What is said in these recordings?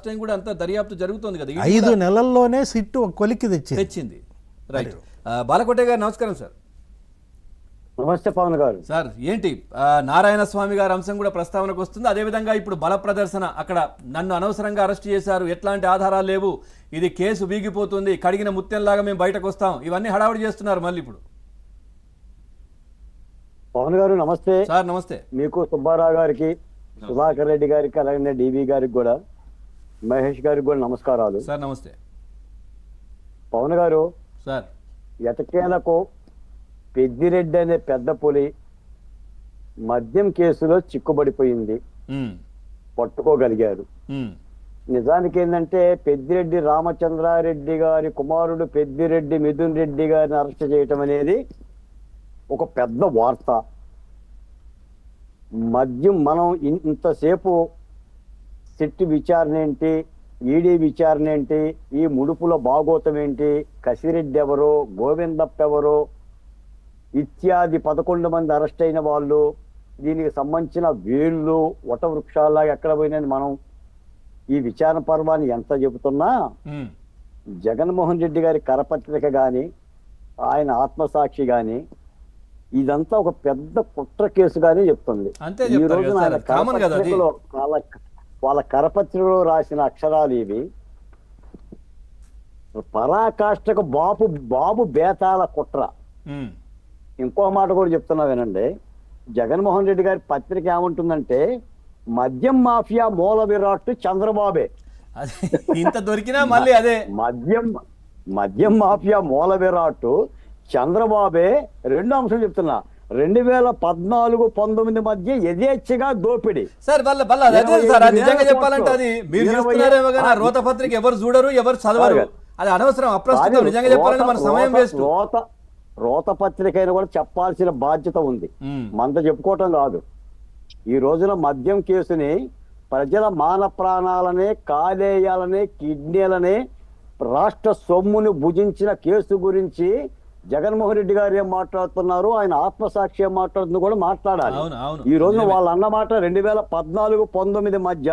Time కూడా అంత దర్యాప్తు జరుగుతుంది కదా, 5 నెలల్లోనే సిట్టు కొలిక్కి తెచ్చింది. రైట్. బాలకోటే గారు నమస్కారం సార్. నమస్తే పవన్ గారు. సార్ ఏంటి నారాయణ స్వామి గారి అంశం కూడా ప్రస్తావనకు వస్తుంది. అదేవిధంగా ఇప్పుడు బల ప్రదర్శన, అక్కడ నన్ను అనవసరంగా అరెస్ట్ చేశారు, ఎట్లాంటి ఆధారాలు లేవు, ఇది కేసు వీగిపోతుంది, కడిగిన ముత్యంలాగా మేము బయటకు వస్తాం, ఇవన్నీ హడావుడి చేస్తున్నారు మళ్ళీ ఇప్పుడు. పవన్ గారు నమస్తే సార్. నమస్తే. మీకు, సుబ్బారావు గారికి, సుధాకర్ రెడ్డి గారికి, అలాగే డివి గారికి కూడా, మహేష్ గారికి కూడా నమస్కారాలు సార్. నమస్తే పవన్ గారు. సార్, ఎటకేలకు పెద్దిరెడ్డి అనే పెద్ద పులి మద్యం కేసులో చిక్కుబడిపోయింది, పట్టుకోగలిగారు. నిజానికి ఏంటంటే పెద్దిరెడ్డి రామచంద్రారెడ్డి గారి కుమారుడు పెద్దిరెడ్డి మిథున్ రెడ్డి గారిని అరెస్ట్ చేయటం అనేది ఒక పెద్ద వార్త. మద్యం మనం ఇంతసేపు సిట్ విచారణ ఏంటి, ఈడీ విచారణ ఏంటి, ఈ ముడుపుల భాగోతం ఏంటి, కసిరెడ్డి ఎవరు, గోవిందప్ప ఎవరు ఇత్యాది 11 మంది అరెస్ట్ అయిన వాళ్ళు, దీనికి సంబంధించిన వేళ్ళు వటవృక్షాల్లాగా ఎక్కడ పోయినని మనం ఈ విచారణ పర్వాన్ని ఎంత చెబుతున్నా జగన్మోహన్ రెడ్డి గారి కరపత్రిక గాని, ఆయన ఆత్మసాక్షి గాని ఇదంతా ఒక పెద్ద కుట్ర కేసుగానే చెప్తుంది. ఈ రోజున ఆయన కరపత్రికలో వాళ్ళ కరపత్రికలో రాసిన అక్షరాలు ఇవి. పరాకాష్ఠకు బాబు బేతాల కుట్ర. ఇంకో మాట కూడా చెప్తున్నా వినండి. జగన్మోహన్ రెడ్డి గారి పత్రిక ఏమంటుందంటే మద్యం మాఫియా మూల విరాట్ చంద్రబాబే. ఇంత దొరికినా మళ్ళీ అదే మద్యం మాఫియా మూల విరాట్ చంద్రబాబే. రెండో అంశం చెప్తున్నా, 2014-19 మధ్య యథేచ్ఛగా దోపిడీ. సార్ నిజంగా చెప్పాలంటే అది మీరు చూస్తున్నారేమో కానీ రోత పత్రిక ఎవరు చూడరు, ఎవరు చదవరు, అది అనవసరం, అప్రస్తుతం. నిజంగా చెప్పాలంటే మన సమయం వేస్ట్. రోత పత్రిక అయినా కూడా చెప్పాల్సిన బాధ్యత ఉంది, మంత చెప్పుకోవటం కాదు. ఈ రోజున మద్యం కేసుని ప్రజల మాన ప్రాణాలనే, కాలేయాలనే, కిడ్నీలనే, రాష్ట్ర సొమ్ముని భుజించిన కేసు గురించి జగన్మోహన్ రెడ్డి గారు ఏం మాట్లాడుతున్నారు, ఆయన ఆత్మసాక్షి ఏం మాట్లాడుతుంది కూడా మాట్లాడాలి. ఈ రోజున వాళ్ళు అన్నమాట 2014-19 మధ్య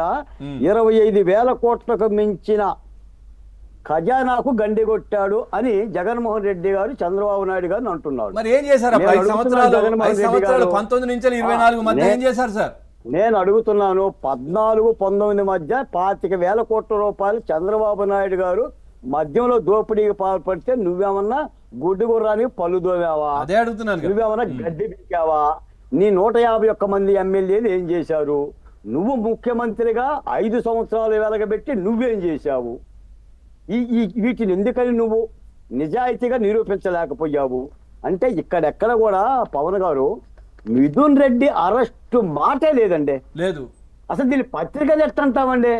25,000 కోట్లకు మించిన ఖజానాకు గండి కొట్టాడు అని జగన్మోహన్ రెడ్డి గారు చంద్రబాబు నాయుడు గారిని అంటున్నాడు. మరి ఏం చేశారు 5 సంవత్సరాలు 19 నుంచి 24 మధ్య ఏం చేశారు సార్? నేను అడుగుతున్నాను, 14-19 మధ్య 25,000 కోట్ల రూపాయలు చంద్రబాబు నాయుడు గారు మద్యంలో దోపిడీకి పాల్పడితే నువ్వేమన్నా గుడ్డు గుర్రానికి పళ్ళు దోవావా? అదే అడుగుతున్నాను. నువ్వేమన్నా గడ్డి పీకావా? నీ 151 మంది ఎమ్మెల్యేలు ఏం చేశారు? నువ్వు ముఖ్యమంత్రిగా 5 సంవత్సరాలు వెలగబెట్టి నువ్వేం చేశావు? వీటిని ఎందుకని నువ్వు నిజాయితీగా నిరూపించలేకపోయావు? అంటే ఇక్కడెక్కడ కూడా పవన్ గారు మిథున్ రెడ్డి అరెస్టు మాటే లేదండి. లేదు. అసలు దీన్ని పత్రికలు ఎట్టంటామండి?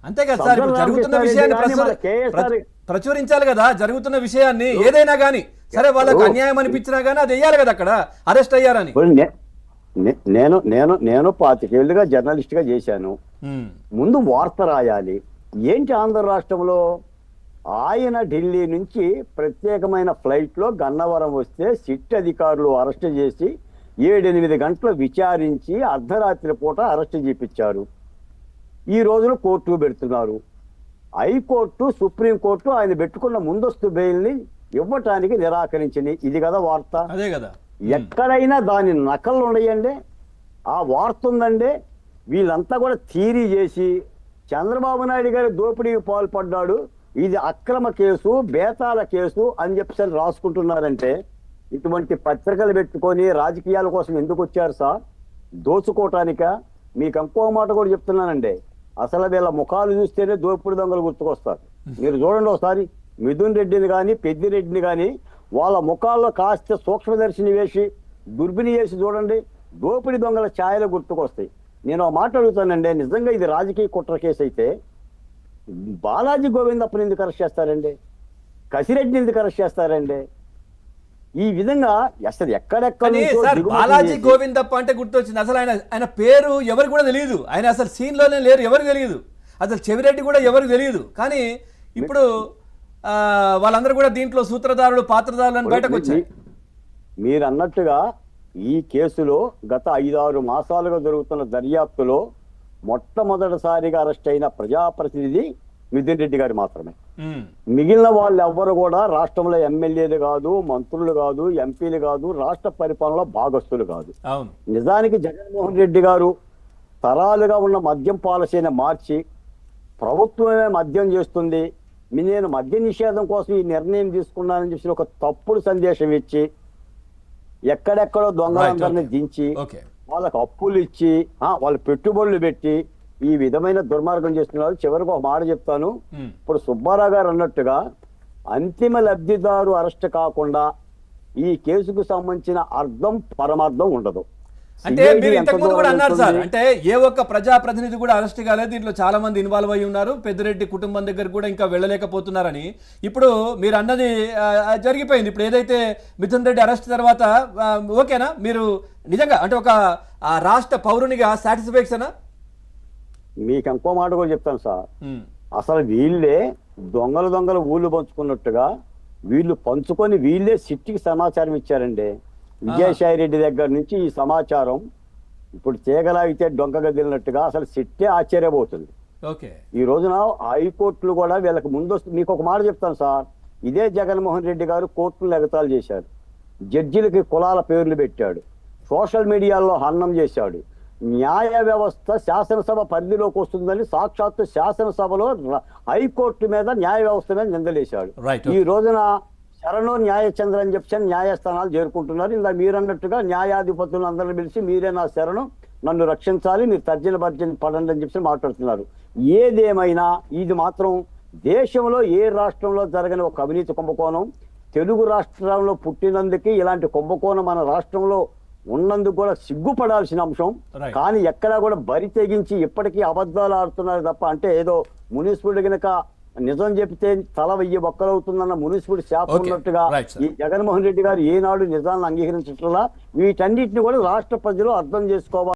అంతే కదా సార్, జరుగుతున్న విషయాన్ని ప్రచురించాలి కదా, జరుగుతున్న విషయాన్ని ఏదైనా గానీ సరే, వాళ్ళకి అన్యాయం అనిపించినా గానీ అది వెయ్యాలి కదా, అక్కడ అరెస్ట్ అయ్యారని. నేను 25 ఏళ్ళుగా జర్నలిస్ట్ గా చేశాను. ముందు వార్త రాయాలి. ఏంటి ఆంధ్ర రాష్ట్రంలో ఆయన ఢిల్లీ నుంచి ప్రత్యేకమైన ఫ్లైట్ లో గన్నవరం వస్తే సిట్ అధికారులు అరెస్ట్ చేసి 7-8 గంటలు విచారించి అర్ధరాత్రి పూట అరెస్ట్ చేయించారు. ఈ రోజున కోర్టుకు పెడుతున్నారు. హైకోర్టు, సుప్రీంకోర్టు ఆయన పెట్టుకున్న ముందస్తు బెయిల్ని ఇవ్వటానికి నిరాకరించింది. ఇది కదా వార్త. అదే కదా. ఎక్కడైనా దాని నకలు ఉన్నాయండి, ఆ వార్త ఉందండి. వీళ్ళంతా కూడా థీరీ చేసి చంద్రబాబు నాయుడు గారి దోపిడీకి పాల్పడ్డాడు, ఇది అక్రమ కేసు, బేతాల కేసు అని చెప్పి రాసుకుంటున్నారంటే ఇటువంటి పత్రికలు పెట్టుకొని రాజకీయాల కోసం ఎందుకు వచ్చారు సార్? దోచుకోవటానిక? మీకు ఇంకో మాట కూడా చెప్తున్నానండి, అసలు వీళ్ళ ముఖాలు చూస్తేనే దోపిడి దొంగలు గుర్తుకొస్తారు. మీరు చూడండి ఒకసారి మిథున్ రెడ్డిని కానీ పెద్దిరెడ్డిని కానీ వాళ్ళ ముఖాల్లో కాస్త సూక్ష్మదర్శిని వేసి దుర్బిని వేసి చూడండి, దోపిడి దొంగల ఛాయలు గుర్తుకొస్తాయి. నేను ఆ మాట అడుగుతానండి, నిజంగా ఇది రాజకీయ కుట్ర కేసు అయితే బాలాజీ గోవిందప్పని ఎందుకు అరెస్ట్ చేస్తారండి? కసిరెడ్డిని ఎందుకు అరెస్ట్ చేస్తారండి? ఈ విధంగా అసలు ఎక్కడెక్కడ బాలాజీ గోవిందప్ప అంటే గుర్తొచ్చింది. అసలు ఆయన పేరు ఎవరికి కూడా తెలియదు, ఆయన అసలు సీన్ లోనే లేరు, ఎవరికి తెలియదు. అసలు చెవిరెడ్డి కూడా ఎవరికి తెలియదు. కానీ ఇప్పుడు వాళ్ళందరూ కూడా దీంట్లో సూత్రధారులు, పాత్రధారులు అని బయటకు వచ్చాయి. మీరు అన్నట్టుగా ఈ కేసులో గత 5-6 మాసాలుగా జరుగుతున్న దర్యాప్తులో మొట్టమొదటిసారిగా అరెస్ట్ అయిన ప్రజాప్రతినిధి మిథున్ రెడ్డి గారు మాత్రమే. ఉమ్, మిగిలిన వాళ్ళు ఎవ్వరు కూడా రాష్ట్రంలో ఎమ్మెల్యేలు కాదు, మంత్రులు కాదు, ఎంపీలు కాదు, రాష్ట్ర పరిపాలనలో భాగస్తులు కాదు. అవును. నిజానికి జగన్మోహన్ రెడ్డి గారు తరాలుగా ఉన్న మద్యం పాలసీని మార్చి ప్రభుత్వమే మద్యం చేస్తుంది, నేను మద్య నిషేధం కోసం ఈ నిర్ణయం తీసుకున్నానని చెప్పి ఒక తప్పుడు సందేశం ఇచ్చి ఎక్కడెక్కడో దొంగలందరినీ దించి ఓకే. వాళ్ళకు అప్పులు ఇచ్చి వాళ్ళు పెట్టుబడులు పెట్టి ఈ విధమైన దుర్మార్గం చేస్తున్నారు. చివరికి ఒక మాట చెప్తాను. ఉమ్, ఇప్పుడు సుబ్బారావు గారు అన్నట్టుగా అంతిమ లబ్ధిదారు అరెస్ట్ కాకుండా ఈ కేసుకు సంబంధించిన అర్థం పరమార్థం ఉండదు. అంటే CID మీరు ఎంత ఇంతకు ముందు కూడా దూరం అన్నారు సార్, వెళ్తుంది? అంటే ఏ ఒక్క ప్రజాప్రతినిధి కూడా అరెస్ట్ కాలేదు, దీంట్లో చాలా మంది ఇన్వాల్వ్ అయి ఉన్నారు, పెద్దిరెడ్డి కుటుంబం దగ్గర కూడా ఇంకా వెళ్ళలేకపోతున్నారని. ఇప్పుడు మీరు అన్నది జరిగిపోయింది. ఇప్పుడు ఏదైతే మిథున్ రెడ్డి అరెస్ట్ తర్వాత ఓకేనా, మీరు నిజంగా అంటే ఒక రాష్ట్ర పౌరునిగా సాటిస్ఫాక్షనా? మీకు ఇంకో మాట కూడా చెప్తాను సార్. అసలు వీళ్ళే దొంగలు ఊళ్ళు పంచుకున్నట్టుగా వీళ్ళు పంచుకొని వీళ్ళే సిట్టికి సమాచారం ఇచ్చారండి. విజయసాయి రెడ్డి దగ్గర నుంచి ఈ సమాచారం ఇప్పుడు తీగలాగితే డొంక గదిలినట్టుగా అసలు సిట్టే ఆశ్చర్యపోతుంది. ఓకే. ఈ రోజున హైకోర్టులు కూడా వీళ్ళకి ముందు మీకు ఒక మాట చెప్తాను సార్. ఇదే జగన్మోహన్ రెడ్డి గారు కోర్టులు ఎగతాళి చేశాడు, జడ్జిలకి కులాల పేర్లు పెట్టాడు, సోషల్ మీడియాలో హన్నం చేశాడు. న్యాయ వ్యవస్థ శాసనసభ పరిధిలోకి వస్తుందని సాక్షాత్తు శాసనసభలో హైకోర్టు మీద న్యాయ వ్యవస్థ మీద నిందలేశాడు. ఈ రోజున శరణు న్యాయచంద్ర అని చెప్పి న్యాయస్థానాలు చేరుకుంటున్నారు. ఇలా మీరు అన్నట్టుగా న్యాయాధిపతులను అందరిని పిలిచి మీరే నా శరణు, నన్ను రక్షించాలి, మీరు తర్జన భర్జన పడండి అని చెప్పి మాట్లాడుతున్నారు. ఏదేమైనా ఇది మాత్రం దేశంలో ఏ రాష్ట్రంలో జరగని ఒక అవినీతి కుంభకోణం. తెలుగు రాష్ట్రంలో పుట్టినందుకు ఇలాంటి కుంభకోణం మన రాష్ట్రంలో ఉన్నందుకు కూడా సిగ్గుపడాల్సిన అంశం. కానీ ఎక్కడా కూడా బరి తెగించి ఇప్పటికీ అబద్ధాలు ఆడుతున్నారు తప్ప, అంటే ఏదో మున్సిపల్ గనక నిజం చెప్తే తల 1000 బొక్కలవుతుందన్న మున్సిపల్ శాపం ఉన్నట్టుగా ఈ జగన్మోహన్ రెడ్డి గారు ఏనాడు నిజాలను అంగీకరించట్లా. వీటన్నిటిని కూడా రాష్ట్ర ప్రజలు అర్థం చేసుకోవాలి.